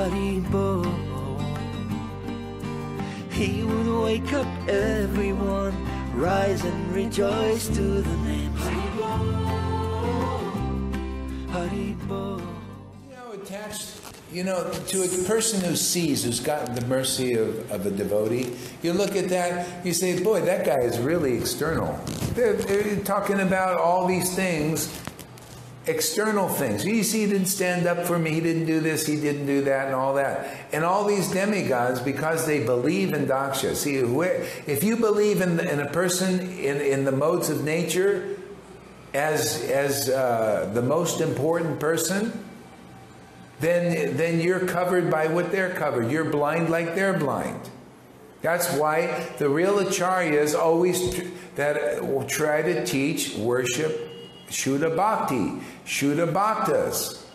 Hari Bol. He would wake up everyone, rise and rejoice to the name Hari Bol, Hari Bol. Attached, to a person who sees, who's gotten the mercy of a devotee, you look at that, you say, boy, that guy is really external. They're talking about all these things, external things. You see, he didn't stand up for me, he didn't do this, he didn't do that, and all that. And all these demigods, because they believe in daksha. See, if you believe in a person in the modes of nature as the most important person, then you're covered by what they're covered. You're blind like they're blind. That's why the real acharyas always try to teach, worship Shuddha Bhakti, Shuddha Bhaktas,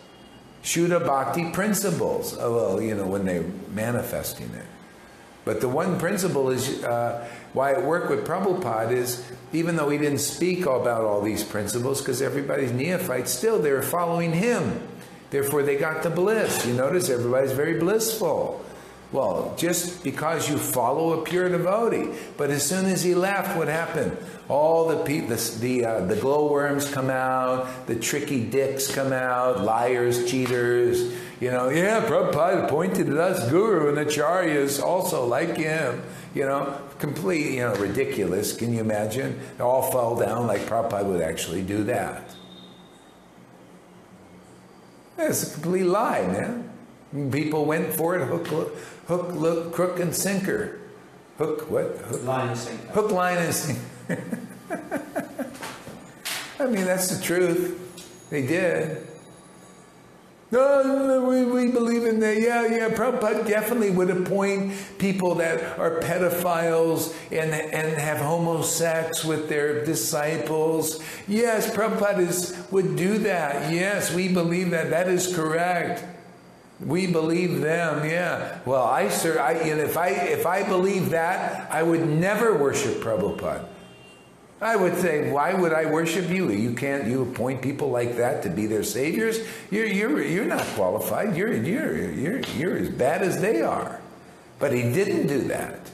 Shuddha Bhakti principles. Well, when they're manifesting it. But the one principle is, why it worked with Prabhupada is, even though he didn't speak about all these principles, because everybody's neophyte, still they were following him. Therefore, they got the bliss. You notice everybody's very blissful. Well, just because you follow a pure devotee. But as soon as he left, what happened? All the glowworms come out, the tricky dicks come out, liars, cheaters. Prabhupada appointed us guru, and acharyas also like him. Complete, ridiculous. Can you imagine? They all fell down like Prabhupada would actually do that. It's a complete lie, man. People went for it, hook, crook, and sinker. Hook, what? Hook, line, and sinker. Hook, line, and sinker. I mean, that's the truth. They did. No, we believe in that. Yeah. Prabhupada definitely would appoint people that are pedophiles and have homosex with their disciples. Yes, Prabhupada would do that. Yes, we believe that. That is correct. We believe them. Yeah. Well, if I believe that, I would never worship Prabhupada. I would say, why would I worship you? You appoint people like that to be their saviors? You're not qualified. You're as bad as they are. But he didn't do that.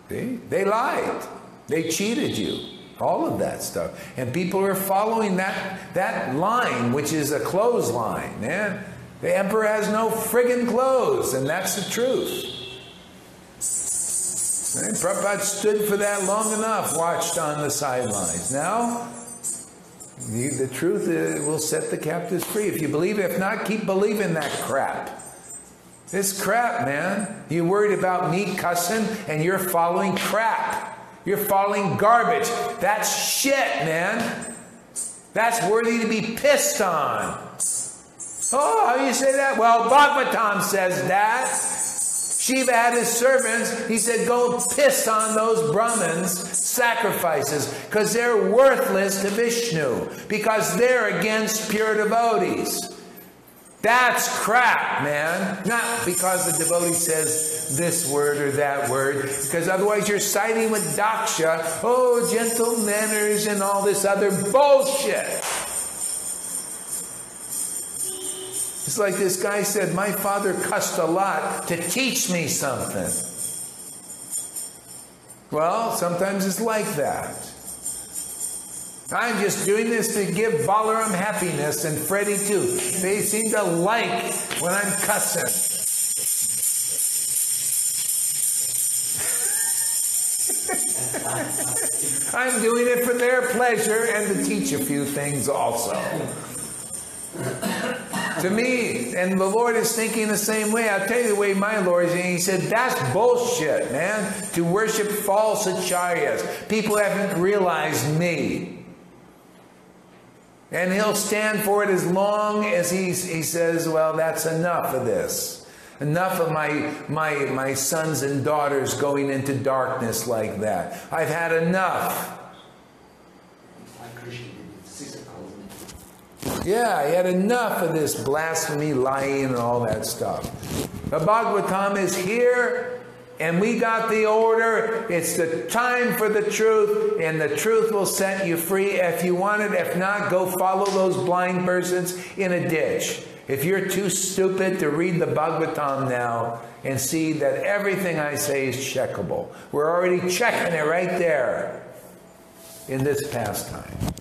See? They lied. They cheated you. All of that stuff. And people are following that line, which is a clothesline, man. The emperor has no friggin' clothes, and that's the truth. And Prabhupada stood for that long enough, watched on the sidelines. Now, the truth will set the captives free. If you believe it, if not, keep believing that crap. It's crap, man. You're worried about me cussing, and you're following crap. You're following garbage. That's shit, man. That's worthy to be pissed on. Oh, how do you say that? Well, Bhagavatam says that. Shiva had his servants, he said, go piss on those Brahmins' sacrifices, because they're worthless to Vishnu, because they're against pure devotees. That's crap, man. Not because the devotee says this word or that word, because otherwise you're siding with daksha, gentle manners and all this other bullshit. It's like this guy said, my father cussed a lot to teach me something. Well, sometimes it's like that. I'm just doing this to give Balaram happiness and Freddie too. They seem to like when I'm cussing. I'm doing it for their pleasure and to teach a few things also. To me, and the Lord is thinking the same way. I'll tell you the way my Lord is thinking. He said, that's bullshit, man, to worship false acharyas. People haven't realized me. And he'll stand for it as long as he says, well, that's enough of this. Enough of my sons and daughters going into darkness like that. I've had enough. Yeah, he had enough of this blasphemy, lying, and all that stuff. The Bhagavatam is here, and we got the order. It's the time for the truth, and the truth will set you free if you want it. If not, go follow those blind persons in a ditch. If you're too stupid to read the Bhagavatam now and see that everything I say is checkable, we're already checking it right there in this pastime.